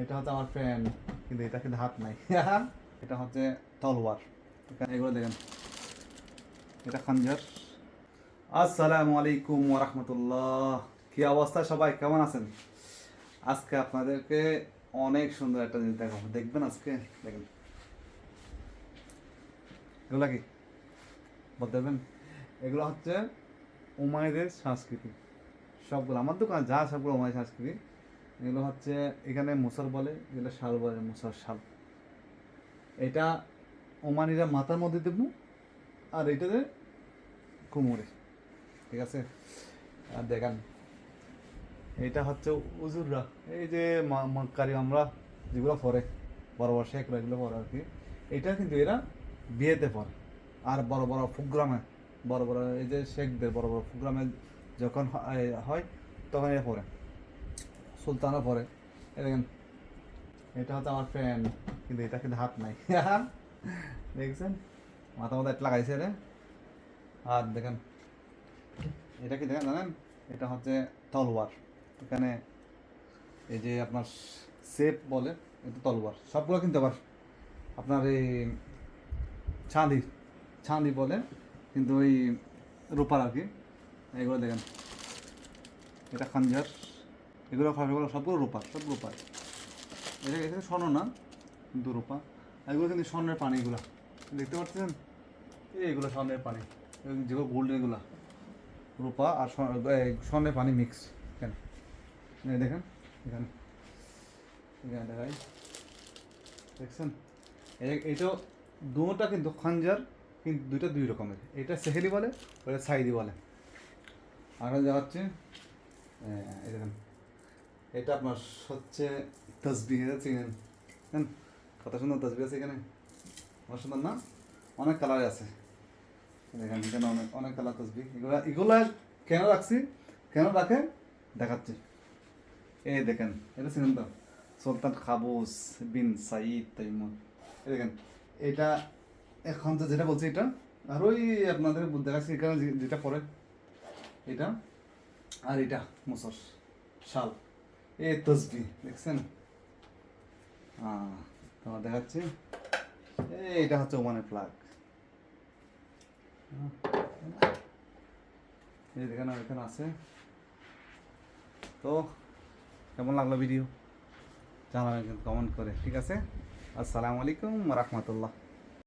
এটা হচ্ছে আমার ফ্যান, কিন্তু এটা কিন্তু হাত নাই। এটা হচ্ছে তলোয়ার। এগুলো দেখেন, এটা খঞ্জর। আসসালামু আলাইকুম ওয়া রাহমাতুল্লাহ। কি অবস্থা সবাই, কেমন আছেন? আজকে আপনাদেরকে অনেক সুন্দর একটা জিনিস দেখাবো, দেখবেন আজকে। দেখেন এগুলা কি বলতে পারবেন? এগুলো হচ্ছে উমাইদের সংস্কৃতি। সবগুলো আমার দোকান যা সবগুলো উমাই সংস্কৃতি। এগুলো হচ্ছে এখানে মুসর বলে, এগুলো শাল বলে, মুসর শাল। এটা ওমানিরা মাথার মধ্যে দেব, আর এটাতে কোমরে, ঠিক আছে। আর দেখান, এটা হচ্ছে উজুররা, এই যে মক্কারি আমরা যেগুলো পরে, বড় বড় শেখরা এগুলো পরে আর কি। এটা কিন্তু এরা বিয়েতে পরে, আর বড় বড় প্রোগ্রামে, বড় বড় এই যে শেখদের বড় বড় প্রোগ্রামে যখন হয় তখন এরা পরে, সুলতানও পরে। এই দেখেন, এটা হচ্ছে আমার ফ্যান, কিন্তু এটা কিন্তু হাত নাই। দেখছেন, মাথা মাথা একটা লাগাইছে রে। আর দেখেন, এটা কি দেখেন জানেন, এটা হচ্ছে তলোয়ার। এখানে এই যে আপনার সেপ বলে, এটা তলোয়ার। সবগুলো কিন্তু আবার আপনার এই চাঁদি, চাঁদি বলে, কিন্তু ওই রূপার আর কি। এগুলো দেখেন, এটা খঞ্জর। এগুলো সবগুলো সবগুলো রূপার, সব রূপার। এটা এখানে স্বর্ণ না, কিন্তু রূপা। এগুলো কিন্তু স্বর্ণের পানি, এগুলো দেখতে পাচ্ছেন, এইগুলো স্বর্ণের পানি। যেগুলো গোল্ড, এগুলা রূপা আর স্বর্ণের পানি মিক্স। কেন দেখেন, এখানে এখানে দেখাই, দেখছেন। এইটা দুটা কিন্তু খঞ্জার, কিন্তু দুইটা দুই রকমের। এটা সেহেলি বলে, ওটা সাইদি বলে। আর দেখা হচ্ছে এই দেখেন, এটা আপনার হচ্ছে তসবিহ, এটা চিনেন? হ্যাঁ, কত সুন্দর তসবিহ আছে এখানে, অনেক সুন্দর না? অনেক কালার আছে। দেখেন এখানে অনেক অনেক কালার তসবিহ। এগুলা এগুলা কেন রাখছি, কেন রাখে দেখাচ্ছি। এই দেখেন, এটা চিনেন তো? সুলতান কাবুস বিন সাইদ তাইমুর। এই দেখেন, এটা এখন তো যেটা বলছি এটা, আর ওই আপনাদের দেখাচ্ছি এখানে যেটা পরে এটা, আর এটা মুসর শাল। এ তসবি দেখছেন? তোমার দেখাচ্ছি, এইটা হচ্ছে ওমানের ফ্ল্যাগ। এই দেখেন, আর এখানে আছে। তো কেমন লাগলো ভিডিও জানাবেন কিন্তু কমেন্ট করে, ঠিক আছে। আসসালামু আলাইকুম ওয়া রাহমাতুল্লাহ।